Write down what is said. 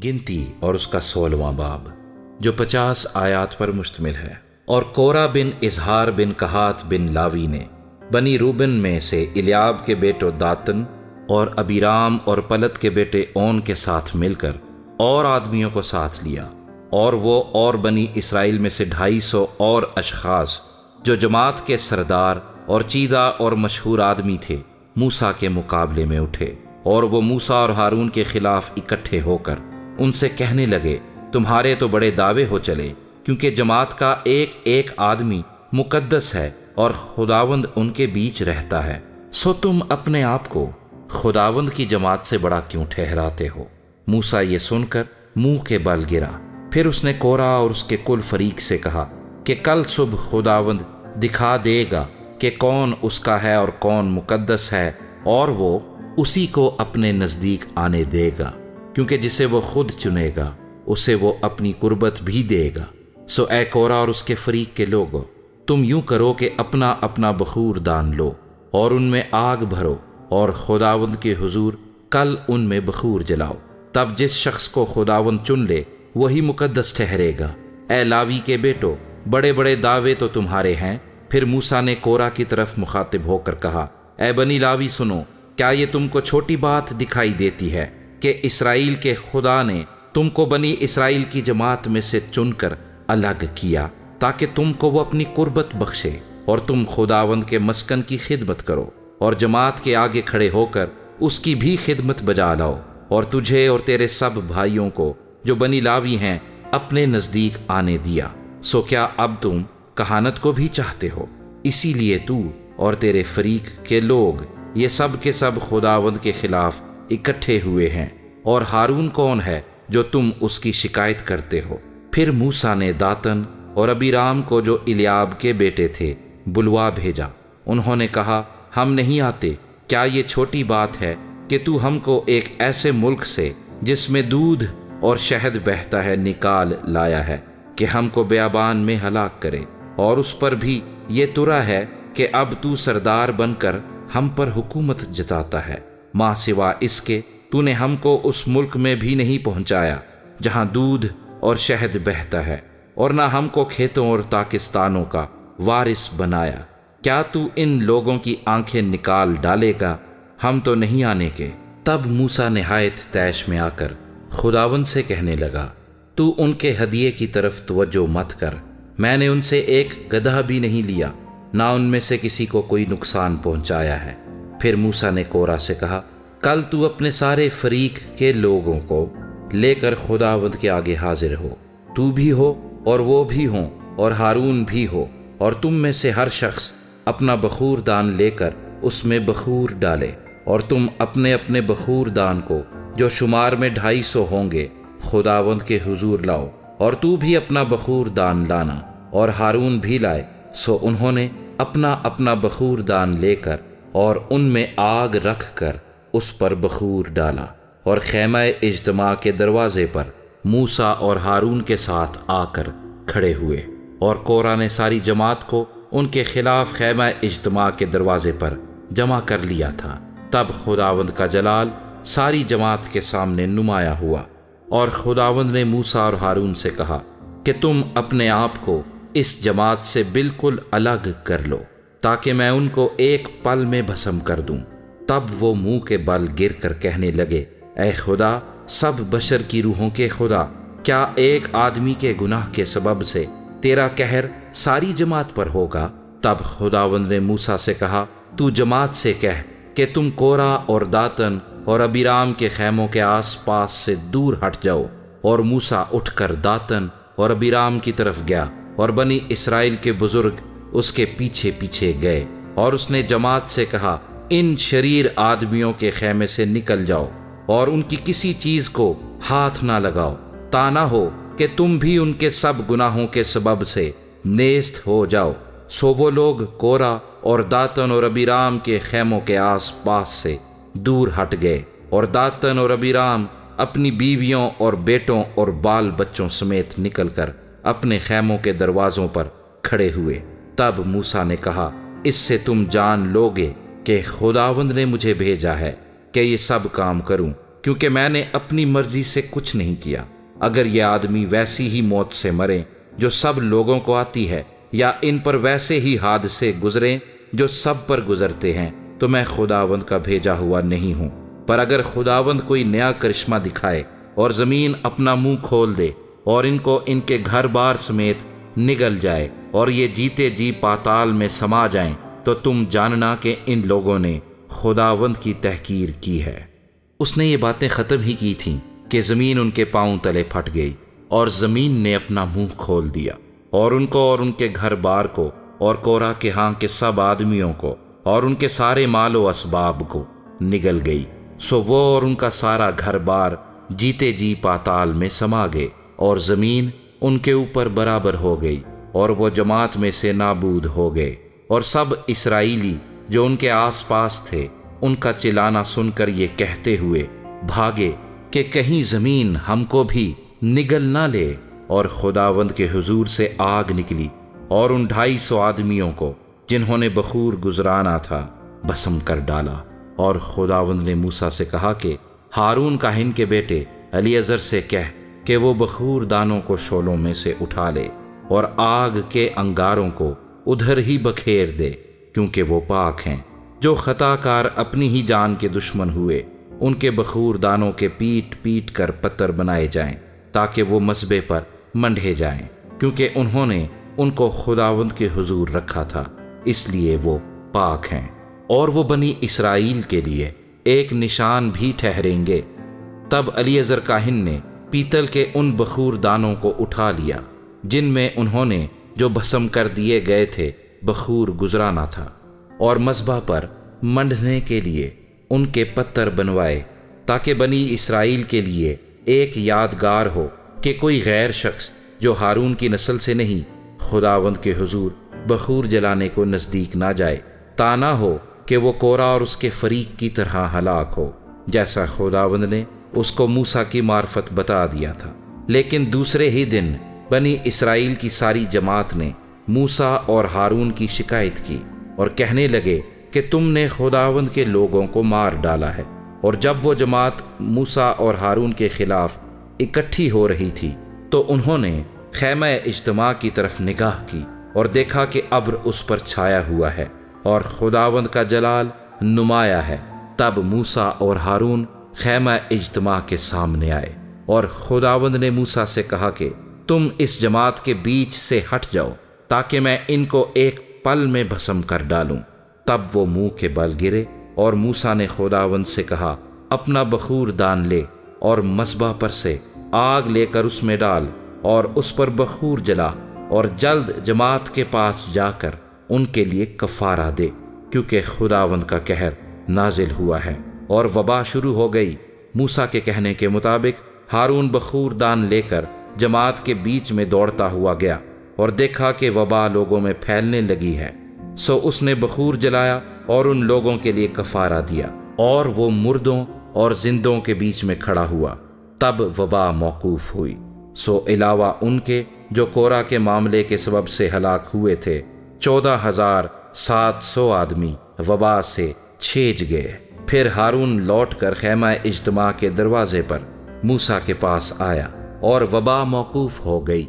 گنتی اور اس کا 16واں باب جو 50 آیات پر مشتمل ہے۔ اور کورہ بن اظہار بن کہات بن لاوی نے بنی روبن میں سے الیاب کے بیٹوں داتن اور ابیرام اور پلت کے بیٹے اون کے ساتھ مل کر اور آدمیوں کو ساتھ لیا، اور وہ اور بنی اسرائیل میں سے 250 اور اشخاص جو جماعت کے سردار اور چیدہ اور مشہور آدمی تھے موسیٰ کے مقابلے میں اٹھے، اور وہ موسیٰ اور ہارون کے خلاف اکٹھے ہو کر ان سے کہنے لگے، تمہارے تو بڑے دعوے ہو چلے، کیونکہ جماعت کا ایک ایک آدمی مقدس ہے اور خداوند ان کے بیچ رہتا ہے، سو تم اپنے آپ کو خداوند کی جماعت سے بڑا کیوں ٹھہراتے ہو؟ موسیٰ یہ سن کر منہ کے بل گرا۔ پھر اس نے کورہ اور اس کے کل فریق سے کہا کہ کل صبح خداوند دکھا دے گا کہ کون اس کا ہے اور کون مقدس ہے، اور وہ اسی کو اپنے نزدیک آنے دے گا، کیونکہ جسے وہ خود چنے گا اسے وہ اپنی قربت بھی دے گا۔ سو اے کورہ اور اس کے فریق کے لوگو، تم یوں کرو کہ اپنا اپنا بخور دان لو اور ان میں آگ بھرو، اور خداوند کے حضور کل ان میں بخور جلاؤ، تب جس شخص کو خداوند چن لے وہی مقدس ٹھہرے گا۔ اے لاوی کے بیٹو، بڑے بڑے دعوے تو تمہارے ہیں۔ پھر موسیٰ نے کورہ کی طرف مخاطب ہو کر کہا، اے بنی لاوی سنو، کیا یہ تم کو چھوٹی بات دکھائی دیتی ہے کہ اسرائیل کے خدا نے تم کو بنی اسرائیل کی جماعت میں سے چن کر الگ کیا تاکہ تم کو وہ اپنی قربت بخشے، اور تم خداوند کے مسکن کی خدمت کرو، اور جماعت کے آگے کھڑے ہو کر اس کی بھی خدمت بجا لاؤ، اور تجھے اور تیرے سب بھائیوں کو جو بنی لاوی ہیں اپنے نزدیک آنے دیا۔ سو کیا اب تم کہانت کو بھی چاہتے ہو؟ اسی لیے تو اور تیرے فریق کے لوگ یہ سب کے سب خداوند کے خلاف اکٹھے ہوئے ہیں، اور ہارون کون ہے جو تم اس کی شکایت کرتے ہو؟ پھر موسیٰ نے داتن اور ابیرام کو جو الیاب کے بیٹے تھے بلوا بھیجا۔ انہوں نے کہا، ہم نہیں آتے، کیا یہ چھوٹی بات ہے کہ تو ہم کو ایک ایسے ملک سے جس میں دودھ اور شہد بہتا ہے نکال لایا ہے کہ ہم کو بیابان میں ہلاک کرے؟ اور اس پر بھی یہ ترا ہے کہ اب تو سردار بن کر ہم پر حکومت جتاتا ہے، ماں سوا اس کے تو نے ہم کو اس ملک میں بھی نہیں پہنچایا جہاں دودھ اور شہد بہتا ہے، اور نہ ہم کو کھیتوں اور تاکستانوں کا وارث بنایا۔ کیا تو ان لوگوں کی آنکھیں نکال ڈالے گا؟ ہم تو نہیں آنے کے۔ تب موسیٰ نہایت طیش میں آ کر خداوند سے کہنے لگا، تو ان کے ہدیے کی طرف توجہ مت کر، میں نے ان سے ایک گدھا بھی نہیں لیا، نہ ان میں سے کسی کو کوئی نقصان پہنچایا ہے۔ پھر موسیٰ نے کورہ سے کہا، کل تو اپنے سارے فریق کے لوگوں کو لے کر خداوند کے آگے حاضر ہو، تو بھی ہو اور وہ بھی ہوں اور ہارون بھی ہو، اور تم میں سے ہر شخص اپنا بخور دان لے کر اس میں بخور ڈالے، اور تم اپنے اپنے بخور دان کو جو شمار میں 250 ہوں گے خداوند کے حضور لاؤ، اور تو بھی اپنا بخور دان لانا، اور ہارون بھی لائے۔ سو انہوں نے اپنا اپنا بخور دان لے کر اور ان میں آگ رکھ کر اس پر بخور ڈالا، اور خیمہ اجتماع کے دروازے پر موسیٰ اور ہارون کے ساتھ آ کر کھڑے ہوئے، اور کورہ نے ساری جماعت کو ان کے خلاف خیمہ اجتماع کے دروازے پر جمع کر لیا تھا۔ تب خداوند کا جلال ساری جماعت کے سامنے نمایاں ہوا، اور خداوند نے موسیٰ اور ہارون سے کہا کہ تم اپنے آپ کو اس جماعت سے بالکل الگ کر لو تاکہ میں ان کو ایک پل میں بھسم کر دوں۔ تب وہ منہ کے بل گر کر کہنے لگے، اے خدا، سب بشر کی روحوں کے خدا، کیا ایک آدمی کے گناہ کے سبب سے تیرا قہر ساری جماعت پر ہوگا؟ تب خداوند نے موسیٰ سے کہا، تو جماعت سے کہہ کہ تم کورہ اور داتن اور ابیرام کے خیموں کے آس پاس سے دور ہٹ جاؤ۔ اور موسیٰ اٹھ کر داتن اور ابیرام کی طرف گیا، اور بنی اسرائیل کے بزرگ اس کے پیچھے پیچھے گئے، اور اس نے جماعت سے کہا، ان شریر آدمیوں کے خیمے سے نکل جاؤ، اور ان کی کسی چیز کو ہاتھ نہ لگاؤ، تا نہ ہو کہ تم بھی ان کے سب گناہوں کے سبب سے نیست ہو جاؤ۔ سو وہ لوگ کورہ اور داتن اور ابیرام کے خیموں کے آس پاس سے دور ہٹ گئے، اور داتن اور ابیرام اپنی بیویوں اور بیٹوں اور بال بچوں سمیت نکل کر اپنے خیموں کے دروازوں پر کھڑے ہوئے۔ تب موسیٰ نے کہا، اس سے تم جان لوگے کہ خداوند نے مجھے بھیجا ہے کہ یہ سب کام کروں، کیونکہ میں نے اپنی مرضی سے کچھ نہیں کیا۔ اگر یہ آدمی ویسی ہی موت سے مرے جو سب لوگوں کو آتی ہے، یا ان پر ویسے ہی حادثے گزریں جو سب پر گزرتے ہیں، تو میں خداوند کا بھیجا ہوا نہیں ہوں۔ پر اگر خداوند کوئی نیا کرشمہ دکھائے اور زمین اپنا منہ کھول دے اور ان کو ان کے گھر بار سمیت نگل جائے اور یہ جیتے جی پاتال میں سما جائیں، تو تم جاننا کہ ان لوگوں نے خداوند کی تحقیر کی ہے۔ اس نے یہ باتیں ختم ہی کی تھیں کہ زمین ان کے پاؤں تلے پھٹ گئی، اور زمین نے اپنا منہ کھول دیا اور ان کو اور ان کے گھر بار کو اور کورہ کے ہاں کے سب آدمیوں کو اور ان کے سارے مال و اسباب کو نگل گئی۔ سو وہ اور ان کا سارا گھر بار جیتے جی پاتال میں سما گئے، اور زمین ان کے اوپر برابر ہو گئی، اور وہ جماعت میں سے نابود ہو گئے۔ اور سب اسرائیلی جو ان کے آس پاس تھے ان کا چلانا سن کر یہ کہتے ہوئے بھاگے کہ کہیں زمین ہم کو بھی نگل نہ لے۔ اور خداوند کے حضور سے آگ نکلی اور ان 250 آدمیوں کو جنہوں نے بخور گزرانا تھا بھسم کر ڈالا۔ اور خداوند نے موسیٰ سے کہا کہ ہارون کاہن کے بیٹے الیعزر سے کہہ کہ وہ بخور دانوں کو شعلوں میں سے اٹھا لے اور آگ کے انگاروں کو ادھر ہی بکھیر دے، کیونکہ وہ پاک ہیں۔ جو خطا کار اپنی ہی جان کے دشمن ہوئے، ان کے بخور دانوں کے پیٹ پیٹ کر پتھر بنائے جائیں، تاکہ وہ مذبح پر منڈھے جائیں، کیونکہ انہوں نے ان کو خداوند کے حضور رکھا تھا، اس لیے وہ پاک ہیں۔ اور وہ بنی اسرائیل کے لیے ایک نشان بھی ٹھہریں گے۔ تب الیعزر کاہن نے پیتل کے ان بخور دانوں کو اٹھا لیا جن میں انہوں نے جو بھسم کر دیے گئے تھے بخور گزرانا تھا، اور مذبح پر منڈھنے کے لیے ان کے پتھر بنوائے، تاکہ بنی اسرائیل کے لیے ایک یادگار ہو کہ کوئی غیر شخص جو ہارون کی نسل سے نہیں خداوند کے حضور بخور جلانے کو نزدیک نہ جائے، تا نہ ہو کہ وہ کورہ اور اس کے فریق کی طرح ہلاک ہو، جیسا خداوند نے اس کو موسیٰ کی معرفت بتا دیا تھا۔ لیکن دوسرے ہی دن بنی اسرائیل کی ساری جماعت نے موسیٰ اور ہارون کی شکایت کی اور کہنے لگے کہ تم نے خداوند کے لوگوں کو مار ڈالا ہے۔ اور جب وہ جماعت موسیٰ اور ہارون کے خلاف اکٹھی ہو رہی تھی تو انہوں نے خیمہ اجتماع کی طرف نگاہ کی اور دیکھا کہ ابر اس پر چھایا ہوا ہے اور خداوند کا جلال نمایاں ہے۔ تب موسیٰ اور ہارون خیمہ اجتماع کے سامنے آئے، اور خداوند نے موسیٰ سے کہا کہ تم اس جماعت کے بیچ سے ہٹ جاؤ، تاکہ میں ان کو ایک پل میں بھسم کر ڈالوں۔ تب وہ منہ کے بل گرے، اور موسیٰ نے خداوند سے کہا اپنا بخور دان لے اور مذبح پر سے آگ لے کر اس میں ڈال اور اس پر بخور جلا، اور جلد جماعت کے پاس جا کر ان کے لیے کفارہ دے، کیونکہ خداوند کا قہر نازل ہوا ہے اور وبا شروع ہو گئی۔ موسیٰ کے کہنے کے مطابق ہارون بخور دان لے کر جماعت کے بیچ میں دوڑتا ہوا گیا اور دیکھا کہ وبا لوگوں میں پھیلنے لگی ہے، سو اس نے بخور جلایا اور ان لوگوں کے لیے کفارہ دیا، اور وہ مردوں اور زندوں کے بیچ میں کھڑا ہوا۔ تب وبا موقوف ہوئی۔ سو علاوہ ان کے جو کورہ کے معاملے کے سبب سے ہلاک ہوئے تھے 14,700 آدمی وبا سے چھیج گئے۔ پھر ہارون لوٹ کر خیمہ اجتماع کے دروازے پر موسیٰ کے پاس آیا اور وبا موقوف ہو گئی۔